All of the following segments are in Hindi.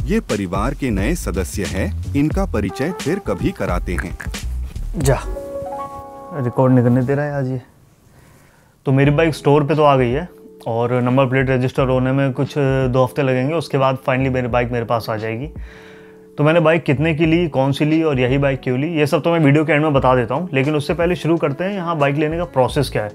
ये परिवार के नए सदस्य हैं, इनका परिचय फिर कभी कराते हैं। जा, रिकॉर्ड नहीं करने दे रहा है आज ये। तो मेरी बाइक स्टोर पे तो आ गई है और नंबर प्लेट रजिस्टर होने में कुछ 2 हफ्ते लगेंगे, उसके बाद फाइनली मेरी बाइक मेरे पास आ जाएगी। तो मैंने बाइक कितने की ली, कौन सी ली और यही बाइक क्यों ली, ये सब तो मैं वीडियो के एंड में बता देता हूँ। लेकिन उससे पहले शुरू करते हैं यहाँ बाइक लेने का प्रोसेस क्या है।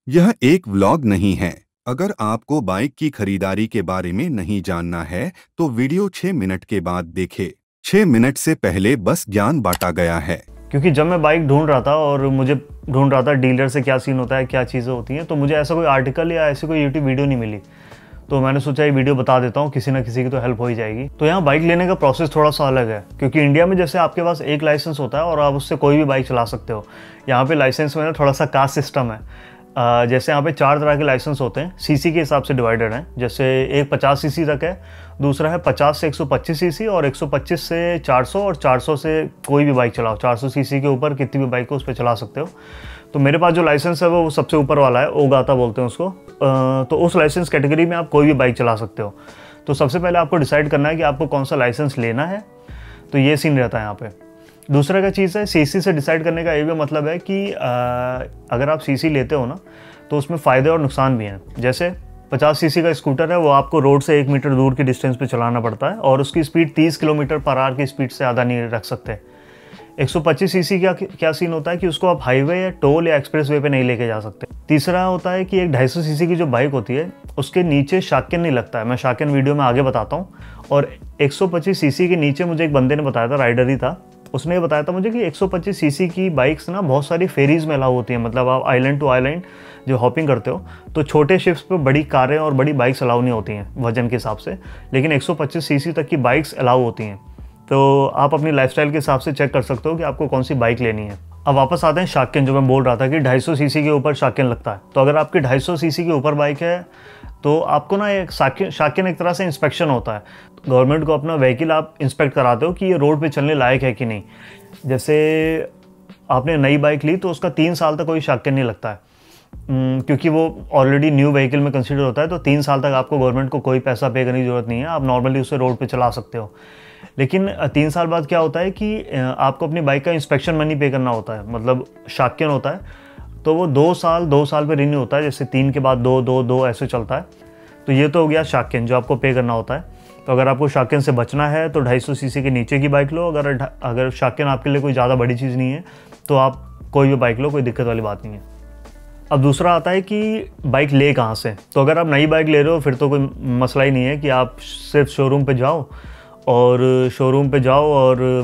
यह एक व्लॉग नहीं है। अगर आपको बाइक की खरीदारी के बारे में नहीं जानना है तो वीडियो 6 मिनट के बाद देखें। 6 मिनट से पहले बस ज्ञान बांटा गया है। क्योंकि जब मैं बाइक ढूंढ रहा था और मुझे ढूंढ रहा था डीलर से क्या सीन होता है, क्या चीज़ें होती हैं, तो मुझे ऐसा कोई आर्टिकल या ऐसी कोई यूट्यूब वीडियो नहीं मिली। तो मैंने सोचा ये वीडियो बता देता हूँ, किसी ना किसी की तो हेल्प हो ही जाएगी। तो यहाँ बाइक लेने का प्रोसेस थोड़ा सा अलग है, क्योंकि इंडिया में जैसे आपके पास एक लाइसेंस होता है और आप उससे कोई भी बाइक चला सकते हो। यहाँ पे लाइसेंस में ना थोड़ा सा कास्ट सिस्टम है। जैसे यहाँ पे 4 तरह के लाइसेंस होते हैं, सीसी के हिसाब से डिवाइडेड हैं। जैसे एक 50 सीसी तक है, दूसरा है 50 से 125 सीसी और 125 से 400 और 400 से कोई भी बाइक चलाओ। 400 सीसी के ऊपर कितनी भी बाइक को उस पर चला सकते हो। तो मेरे पास जो लाइसेंस है वो सबसे ऊपर वाला है, ओगाता बोलते हैं उसको। तो उस लाइसेंस कैटेगरी में आप कोई भी बाइक चला सकते हो। तो सबसे पहले आपको डिसाइड करना है कि आपको कौन सा लाइसेंस लेना है। तो ये सीन रहता है यहाँ पे। दूसरा क्या चीज़ है, सीसी से डिसाइड करने का ये भी मतलब है कि अगर आप सीसी लेते हो ना तो उसमें फ़ायदे और नुकसान भी हैं। जैसे 50 सीसी का स्कूटर है, वो आपको रोड से 1 मीटर दूर की डिस्टेंस पे चलाना पड़ता है और उसकी स्पीड 30 किलोमीटर पर आवर की स्पीड से ज़्यादा नहीं रख सकते। 125 सीसी का क्या सीन होता है कि उसको आप हाईवे या टोल या एक्सप्रेस वे पे नहीं लेके जा सकते। तीसरा होता है कि एक 250 सीसी की जो बाइक होती है उसके नीचे शाकन नहीं लगता है। मैं शाकन वीडियो में आगे बताता हूँ। और 125 सीसी के नीचे मुझे एक बंदे ने बताया था, राइडर ही था, उसने ये बताया था मुझे कि 125 सीसी की बाइक्स ना बहुत सारी फेरीज में अलाउ होती हैं। मतलब आप आइलैंड टू आइलैंड जो हॉपिंग करते हो, तो छोटे शिप्स पे बड़ी कारें और बड़ी बाइक्स अलाउ नहीं होती हैं वजन के हिसाब से, लेकिन 125 सीसी तक की बाइक्स अलाउ होती हैं। तो आप अपनी लाइफस्टाइल के हिसाब से चेक कर सकते हो कि आपको कौन सी बाइक लेनी है। अब वापस आते हैं शाकन, जो मैं बोल रहा था कि 250 सीसी के ऊपर शाकन लगता है। तो अगर आपकी 250 सीसी के ऊपर बाइक है तो आपको ना एक शाकन एक तरह से इंस्पेक्शन होता है। गवर्नमेंट को अपना व्हीकल आप इंस्पेक्ट कराते हो कि ये रोड पे चलने लायक है कि नहीं। जैसे आपने नई बाइक ली तो उसका 3 साल तक कोई शाकन नहीं लगता है, क्योंकि वो ऑलरेडी न्यू व्हीकल में कंसीडर होता है। तो 3 साल तक आपको गवर्नमेंट को कोई पैसा पे करने की ज़रूरत नहीं है, आप नॉर्मली उसे रोड पे चला सकते हो। लेकिन 3 साल बाद क्या होता है कि आपको अपनी बाइक का इंस्पेक्शन मनी पे करना होता है, मतलब शाकन होता है। तो वो 2 साल पे रिन्यू होता है, जैसे 3 के बाद 2 ऐसे चलता है। तो ये तो हो गया शाकन जो आपको पे करना होता है। तो अगर आपको शाकन से बचना है तो 250 सीसी के नीचे की बाइक लो। अगर शाकन आपके लिए कोई ज़्यादा बड़ी चीज़ नहीं है तो आप कोई भी बाइक लो, कोई दिक्कत वाली बात नहीं है। अब दूसरा आता है कि बाइक ले कहाँ से। तो अगर आप नई बाइक ले रहे हो फिर तो कोई मसला ही नहीं है कि आप सिर्फ शोरूम पे जाओ और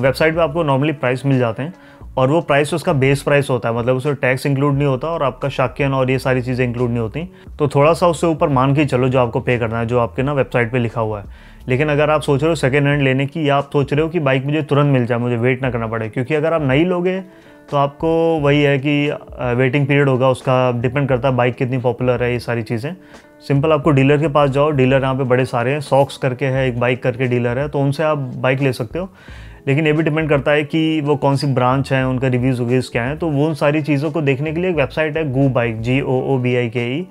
वेबसाइट पे आपको नॉर्मली प्राइस मिल जाते हैं और वो प्राइस उसका बेस प्राइस होता है, मतलब उसमें टैक्स इंक्लूड नहीं होता और आपका शाकन और ये सारी चीज़ें इंक्लूड नहीं होती। तो थोड़ा सा उससे ऊपर मान के चलो जो आपको पे करना है, जो आपके ना वेबसाइट पे लिखा हुआ है। लेकिन अगर आप सोच रहे हो सेकेंड हैंड लेने की, या आप सोच रहे हो कि बाइक मुझे तुरंत मिल जाए, मुझे वेट ना करना पड़े, क्योंकि अगर आप नई लोगे तो आपको वही है कि वेटिंग पीरियड होगा, उसका डिपेंड करता है बाइक कितनी पॉपुलर है, ये सारी चीज़ें। सिंपल आपको डीलर के पास जाओ, डीलर यहाँ पे बड़े सारे हैं, सॉक्स करके है, एक बाइक करके डीलर है, तो उनसे आप बाइक ले सकते हो। लेकिन ये भी डिपेंड करता है कि वो कौन सी ब्रांच है, उनका रिव्यूज़ क्या हैं। तो वो उन सारी चीज़ों को देखने के लिए एक वेबसाइट है, गू बाइक, GOOBIKE।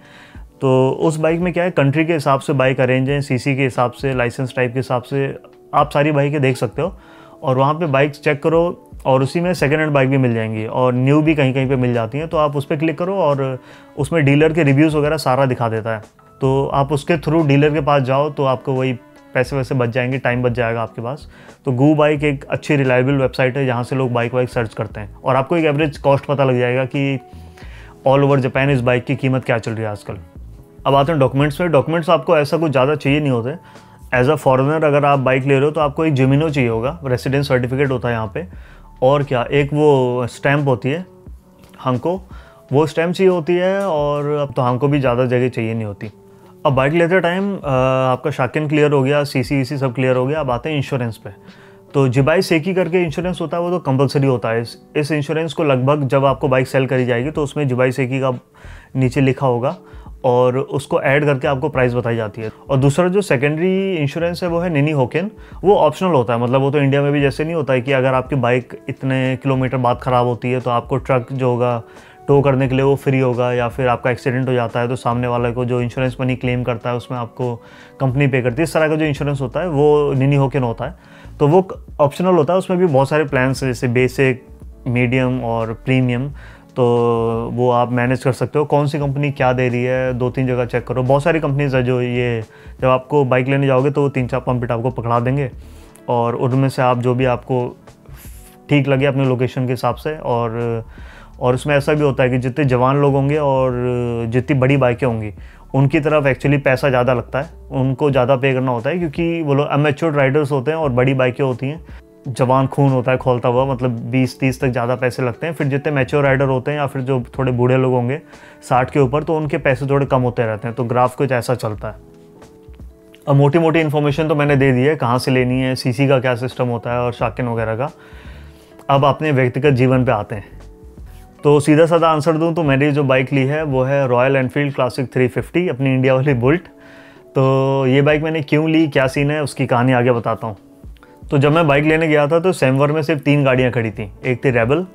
तो उस बाइक में क्या है, कंट्री के हिसाब से बाइक अरेंज है, सीसी के हिसाब से, लाइसेंस टाइप के हिसाब से आप सारी बाइकें देख सकते हो और वहाँ पे बाइक चेक करो और उसी में सेकेंड हैंड बाइक भी मिल जाएंगी और न्यू भी कहीं कहीं पे मिल जाती हैं। तो आप उस पर क्लिक करो और उसमें डीलर के रिव्यूज़ वगैरह सारा दिखा देता है। तो आप उसके थ्रू डीलर के पास जाओ तो आपको वही पैसे वैसे बच जाएंगे, टाइम बच जाएगा आपके पास। तो गू बाइक एक अच्छी रिलायबल वेबसाइट है जहाँ से लोग बाइक सर्च करते हैं और आपको एक एवरेज कॉस्ट पता लग जाएगा कि ऑल ओवर जापान इस बाइक की कीमत क्या चल रही है आजकल। अब आते हैं डॉक्यूमेंट्स पे। डॉक्यूमेंट्स आपको ऐसा कुछ ज़्यादा चाहिए नहीं होते। एज अ फॉरेनर अगर आप बाइक ले रहे हो तो आपको एक जिमिनो चाहिए होगा, रेसिडेंस सर्टिफिकेट होता है यहाँ पे। और क्या, एक वो स्टैम्प होती है हमको, वो स्टैम्प चाहिए होती है। और अब तो हमको भी ज़्यादा जगह चाहिए नहीं होती। अब बाइक लेते टाइम आपका शाकन क्लियर हो गया, सीसी सब क्लियर हो गया। अब आते हैं इंश्योरेंस पे। तो जिबाई सेकी करके इंश्योरेंस होता है, वो तो कंपलसरी होता है। इस इंश्योरेंस को लगभग जब आपको बाइक सेल करी जाएगी तो उसमें जिबाई सेकी का नीचे लिखा होगा और उसको ऐड करके आपको प्राइस बताई जाती है। और दूसरा जो सेकेंडरी इंश्योरेंस है वो है निनी होकेन। वो ऑप्शनल होता है, मतलब वो तो इंडिया में भी जैसे नहीं होता है कि अगर आपकी बाइक इतने किलोमीटर बाद ख़राब होती है तो आपको ट्रक जो होगा टो करने के लिए वो फ्री होगा, या फिर आपका एक्सीडेंट हो जाता है तो सामने वाले को जो इंश्योरेंस मनी क्लेम करता है उसमें आपको कंपनी पे करती है। इस तरह का जो इंश्योरेंस होता है वो निनी होके न होता है, तो वो ऑप्शनल होता है। उसमें भी बहुत सारे प्लान्स हैं जैसे बेसिक, मीडियम और प्रीमियम, तो वो आप मैनेज कर सकते हो कौन सी कंपनी क्या दे रही है। 2-3 जगह चेक करो, बहुत सारी कंपनीज है जो ये जब आपको बाइक लेने जाओगे तो वो 3-4 पंपिट आपको पकड़ा देंगे और उनमें से आप जो भी आपको ठीक लगे अपने लोकेशन के हिसाब से। और उसमें ऐसा भी होता है कि जितने जवान लोग होंगे और जितनी बड़ी बाइकें होंगी उनकी तरफ एक्चुअली पैसा ज़्यादा लगता है, उनको ज़्यादा पे करना होता है, क्योंकि वो लोग अमेच्योर राइडर्स होते हैं और बड़ी बाइकें होती हैं, जवान खून होता है खोलता हुआ, मतलब 20-30 तक ज़्यादा पैसे लगते हैं। फिर जितने मैच्योर राइडर होते हैं या फिर जो थोड़े बूढ़े लोग होंगे 60 के ऊपर, तो उनके पैसे थोड़े कम होते रहते हैं। तो ग्राफ कुछ ऐसा चलता है। अब मोटी मोटी इन्फॉर्मेशन तो मैंने दे दी है, कहाँ से लेनी है, सीसी का क्या सिस्टम होता है और शाकिन वगैरह का। अब अपने व्यक्तिगत जीवन पे आते हैं। तो सीधा साधा आंसर दूं तो मैंने जो बाइक ली है वो है रॉयल एनफील्ड क्लासिक 350, अपनी इंडिया वाली बुल्ट। तो ये बाइक मैंने क्यों ली, क्या सीन है, उसकी कहानी आगे बताता हूँ। तो जब मैं बाइक लेने गया था तो सैमवर में सिर्फ 3 गाड़ियाँ खड़ी थी। एक थी रेबल,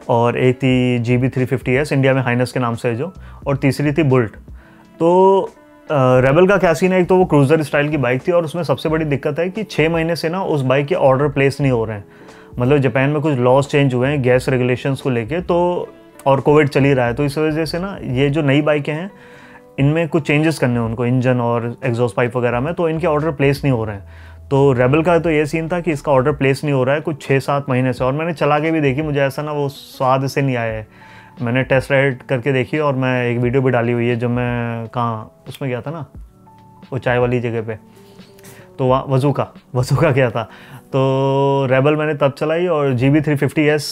और एक थी GB 350S, इंडिया में हाइनस के नाम से है जो, और तीसरी थी बुल्ट। तो रेबल का क्या सीन है, एक तो वो क्रूज़र स्टाइल की बाइक थी और उसमें सबसे बड़ी दिक्कत है कि 6 महीने से ना उस बाइक के ऑर्डर प्लेस नहीं हो रहे हैं। मतलब जापान में कुछ लॉज चेंज हुए हैं गैस रेगुलेशंस को लेके, तो और कोविड चल ही रहा है, तो इस वजह से ना ये जो नई बाइकें हैं इनमें कुछ चेंजेस करने हैं उनको, इंजन और एग्जॉस्ट पाइप वगैरह में, तो इनके ऑर्डर प्लेस नहीं हो रहे हैं। तो रेबल का तो ये सीन था कि इसका ऑर्डर प्लेस नहीं हो रहा है कुछ 6-7 महीने से। और मैंने चला के भी देखी, मुझे ऐसा ना वो स्वाद से नहीं आया है। मैंने टेस्ट राइड करके देखी और मैं एक वीडियो भी डाली हुई है जब मैं कहाँ उसमें गया था ना, वो चाय वाली जगह पे, तो वहाँ वज़ूका गया था। तो रेबल मैंने तब चलाई। और GB 350S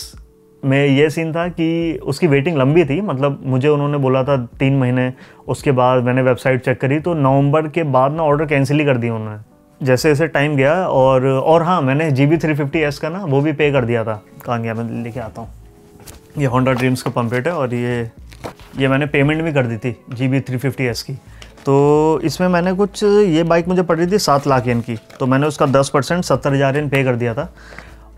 में ये सीन था कि उसकी वेटिंग लंबी थी, मतलब मुझे उन्होंने बोला था 3 महीने, उसके बाद मैंने वेबसाइट चेक करी तो नवंबर के बाद ना ऑर्डर कैंसिल ही कर दिया उन्होंने जैसे जैसे टाइम गया। और हाँ, मैंने GB 350S का ना वो भी पे कर दिया था। कहाँ गया, मैं लेके आता हूँ। ये होंडा ड्रीम्स का पंपलेट है और ये मैंने पेमेंट भी कर दी थी GB 350S की। तो इसमें मैंने कुछ, ये बाइक मुझे पड़ रही थी 7 लाख येन की, तो मैंने उसका 10% 70,000 येन पे कर दिया था।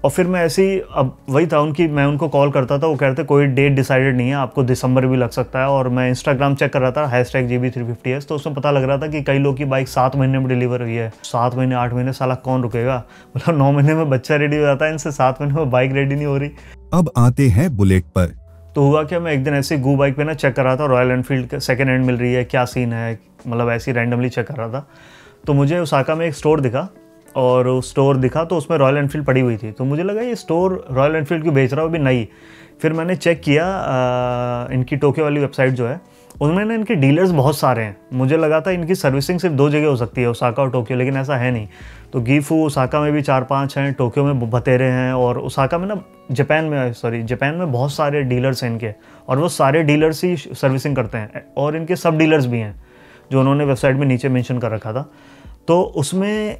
और फिर मैं ऐसे ही, अब वही था मैं उनको कॉल करता था, वो कहते कोई डेट डिसाइडेड नहीं है, आपको दिसंबर भी लग सकता है। और मैं इंस्टाग्राम चेक कर रहा था #GB 350S, तो उसमें पता लग रहा था कि कई लोग की बाइक 7 महीने में डिलीवर हुई है। 7 महीने 8 महीने, साला कौन रुकेगा, मतलब 9 महीने में बच्चा रेडी हो जाता है, इनसे 7 महीने में बाइक रेडी नहीं हो रही। अब आते हैं बुलेट पर। तो हुआ क्या, मैं एक दिन ऐसे गू बाइक पे ना चेक कर रहा था, रॉयल एनफील्ड का सेकेंड हैंड मिल रही है, क्या सीन है, मतलब ऐसे ही रैंडमली चेक कर रहा था। तो मुझे ओसाका में एक स्टोर दिखा, और उस स्टोर दिखा तो उसमें रॉयल एनफील्ड पड़ी हुई थी। तो मुझे लगा ये स्टोर रॉयल एनफील्ड क्यों बेच रहा है, वो भी नई। फिर मैंने चेक किया इनकी टोक्यो वाली वेबसाइट जो है, उनमें ना इनके डीलर्स बहुत सारे हैं। मुझे लगा था इनकी सर्विसिंग सिर्फ 2 जगह हो सकती है, ओसाका और टोक्यो, लेकिन ऐसा है नहीं। तो गीफू, ओसाका में भी 4-5 हैं, टोक्यो में बतेरे हैं, और ओसाका में ना जापान में बहुत सारे डीलर्स हैं इनके, और वो सारे डीलर्स ही सर्विसिंग करते हैं। और इनके सब डीलर्स भी हैं जो उन्होंने वेबसाइट में नीचे मेंशन कर रखा था। तो उसमें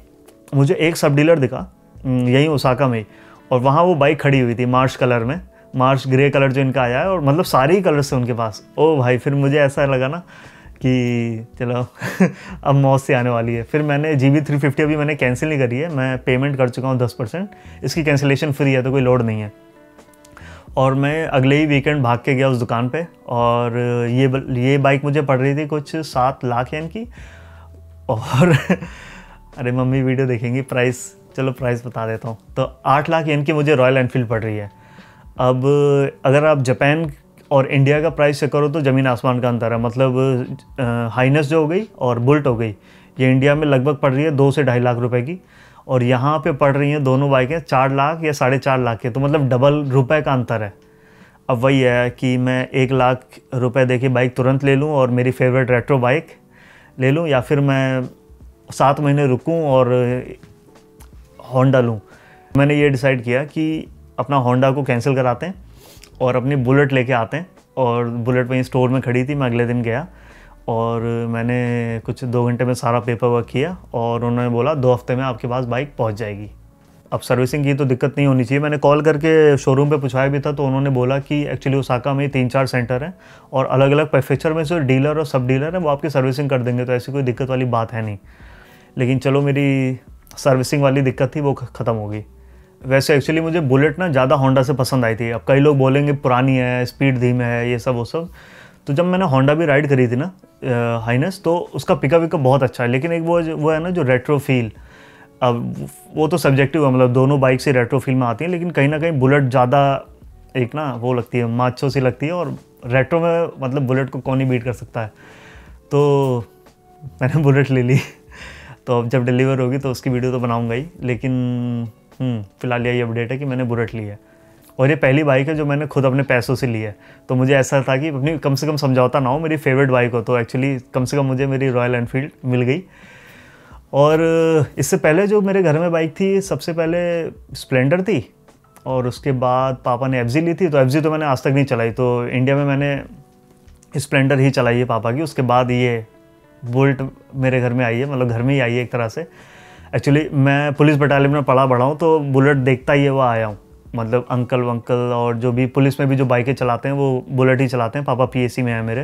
मुझे एक सब डीलर दिखा यहीं ओसाका में ही, और वहाँ वो बाइक खड़ी हुई थी मार्च कलर में, मार्च ग्रे कलर जो इनका आया है, और मतलब सारे ही कलर्स थे उनके पास। ओ भाई, फिर मुझे ऐसा लगा ना कि चलो अब मौत से आने वाली है। फिर मैंने GB 350 अभी मैंने कैंसिल नहीं करी है, मैं पेमेंट कर चुका हूँ 10%, इसकी कैंसिलेशन फ्री है तो कोई लोड नहीं है। और मैं अगले ही वीकेंड भाग के गया उस दुकान पे, और ये बाइक मुझे पड़ रही थी कुछ 7 लाख येन की। और अरे मम्मी वीडियो देखेंगी, चलो प्राइस बता देता हूँ। तो 8 लाख येन की मुझे रॉयल एनफील्ड पड़ रही है। अब अगर आप जापान और इंडिया का प्राइस चेक करो तो ज़मीन आसमान का अंतर है। मतलब हाइनस जो हो गई और बुल्ट हो गई, ये इंडिया में लगभग पड़ रही है 2 से 2.5 लाख रुपए की, और यहाँ पे पड़ रही हैं दोनों बाइकें 4 लाख या 4.5 लाख के। तो मतलब डबल रुपए का अंतर है। अब वही है कि मैं 1 लाख रुपए दे के बाइक तुरंत ले लूँ और मेरी फेवरेट रेट्रो बाइक ले लूँ, या फिर मैं 7 महीने रुकूँ और होंडा लूँ। मैंने ये डिसाइड किया कि अपना होंडा को कैंसिल कराते हैं और अपनी बुलेट लेके आते हैं। और बुलेट वहीं स्टोर में खड़ी थी, मैं अगले दिन गया और मैंने कुछ 2 घंटे में सारा पेपर वर्क किया, और उन्होंने बोला 2 हफ्ते में आपके पास बाइक पहुंच जाएगी। अब सर्विसिंग की तो दिक्कत नहीं होनी चाहिए। मैंने कॉल करके शोरूम पे पूछाया भी था, तो उन्होंने बोला कि एक्चुअली ओसाका में 3-4 सेंटर हैं, और अलग अलग प्रेफेक्चर में जो डीलर और सब डीलर हैं वो आपकी सर्विसिंग कर देंगे, तो ऐसी कोई दिक्कत वाली बात है नहीं। लेकिन चलो, मेरी सर्विसिंग वाली दिक्कत थी वो ख़त्म हो गई। वैसे एक्चुअली मुझे बुलेट ना ज़्यादा होंडा से पसंद आई थी। अब कई लोग बोलेंगे पुरानी है, स्पीड धीमे है, ये सब वो सब। तो जब मैंने होंडा भी राइड करी थी ना हाइनेस, तो उसका पिकअप विकअप बहुत अच्छा है, लेकिन एक वो है ना जो रेट्रो फील, अब वो तो सब्जेक्टिव है, मतलब दोनों बाइक से रेट्रो फील में आती हैं, लेकिन कहीं ना कहीं बुलेट ज़्यादा एक ना वो लगती है, माचो सी लगती है, और रेट्रो में मतलब बुलेट को कौन ही बीट कर सकता है। तो मैंने बुलेट ले ली। तो अब जब डिलीवर होगी तो उसकी वीडियो तो बनाऊंगा ही, लेकिन फ़िलहाल यही अपडेट है कि मैंने बुलेट ली है। और ये पहली बाइक है जो मैंने खुद अपने पैसों से ली है। तो मुझे ऐसा था कि अपनी कम से कम समझौता ना हो, मेरी फेवरेट बाइक हो, तो एक्चुअली कम से कम मुझे मेरी रॉयल एनफील्ड मिल गई। और इससे पहले जो मेरे घर में बाइक थी, सबसे पहले स्प्लेंडर थी, और उसके बाद पापा ने एफजी ली थी। तो एफजी तो मैंने आज तक नहीं चलाई, तो इंडिया में मैंने स्प्लेंडर ही चलाई है पापा की। उसके बाद ये बुलेट मेरे घर में आई है, मतलब घर में ही आई है एक तरह से। एक्चुअली मैं पुलिस बटालियन में पढ़ा बड़ा हूँ, तो बुलेट देखता ही है वो आया हूँ, मतलब अंकल वंकल और जो भी पुलिस में भी जो बाइकें चलाते हैं वो बुलेट ही चलाते हैं। पापा पीएसी में है मेरे,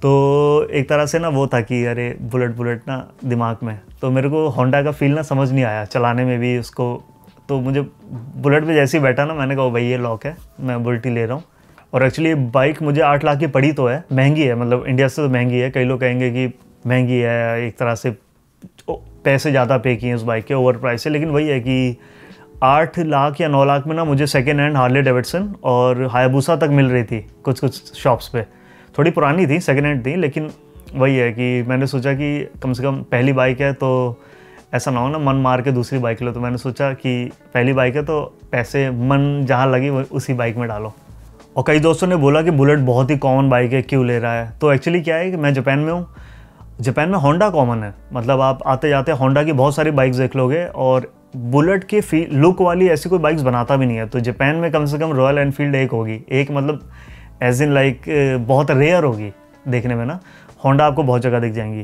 तो एक तरह से ना वो था कि अरे बुलेट ना दिमाग में। तो मेरे को होंडा का फील ना समझ नहीं आया चलाने में भी उसको। तो मुझे बुलेट पे जैसे ही बैठा ना, मैंने कहा भाई ये लॉक है, मैं बुलेट ही ले रहा हूँ। और एक्चुअली बाइक मुझे 8 लाख की पड़ी तो है, महंगी है, मतलब इंडिया से तो महंगी है। कई लोग कहेंगे कि महंगी है, एक तरह से पैसे ज़्यादा पे किए हैं उस बाइक के, ओवर प्राइस है। लेकिन वही है कि 8 लाख या 9 लाख में ना मुझे सेकेंड हैंड हार्ले डेविडसन और हायाबुसा तक मिल रही थी कुछ शॉप्स पे। थोड़ी पुरानी थी, सेकेंड हैंड थी, लेकिन वही है कि मैंने सोचा कि कम से कम पहली बाइक है तो ऐसा ना हो ना मन मार के दूसरी बाइक लो। तो मैंने सोचा कि पहली बाइक है तो पैसे मन जहाँ लगी उसी बाइक में डालो। और कई दोस्तों ने बोला कि बुलेट बहुत ही कॉमन बाइक है, क्यों ले रहा है। तो एक्चुअली क्या है कि मैं जापान में हूँ, जापान में होंडा कॉमन है, मतलब आप आते जाते होंडा की बहुत सारी बाइक्स देख लोगे, और बुलेट की लुक वाली ऐसी कोई बाइक्स बनाता भी नहीं है। तो जापान में कम से कम रॉयल एनफील्ड एक होगी, एक मतलब एज इन लाइक बहुत रेयर होगी देखने में ना। होंडा आपको बहुत जगह दिख जाएंगी।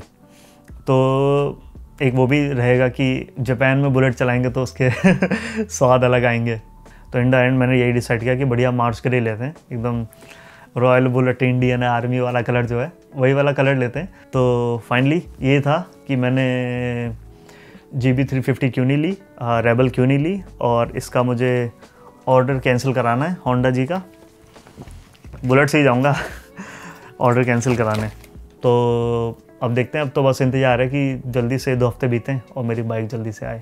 तो एक वो भी रहेगा कि जापान में बुलेट चलाएंगे तो उसके स्वाद अलग आएंगे। तो इन द एंड मैंने यही डिसाइड किया कि बढ़िया मार्च कर ही लेते हैं, एकदम रॉयल बुलेट इंडियन आर्मी वाला कलर जो है वही वाला कलर लेते हैं। तो फाइनली ये था कि मैंने GB350 क्यों नहीं ली, रेबल क्यों नहीं ली, और इसका मुझे ऑर्डर कैंसिल कराना है होंडा जी का। बुलेट से ही जाऊँगा ऑर्डर कैंसिल कराने। तो अब देखते हैं, अब तो बस इंतज़ार है कि जल्दी से 2 हफ्ते बीतें और मेरी बाइक जल्दी से आए।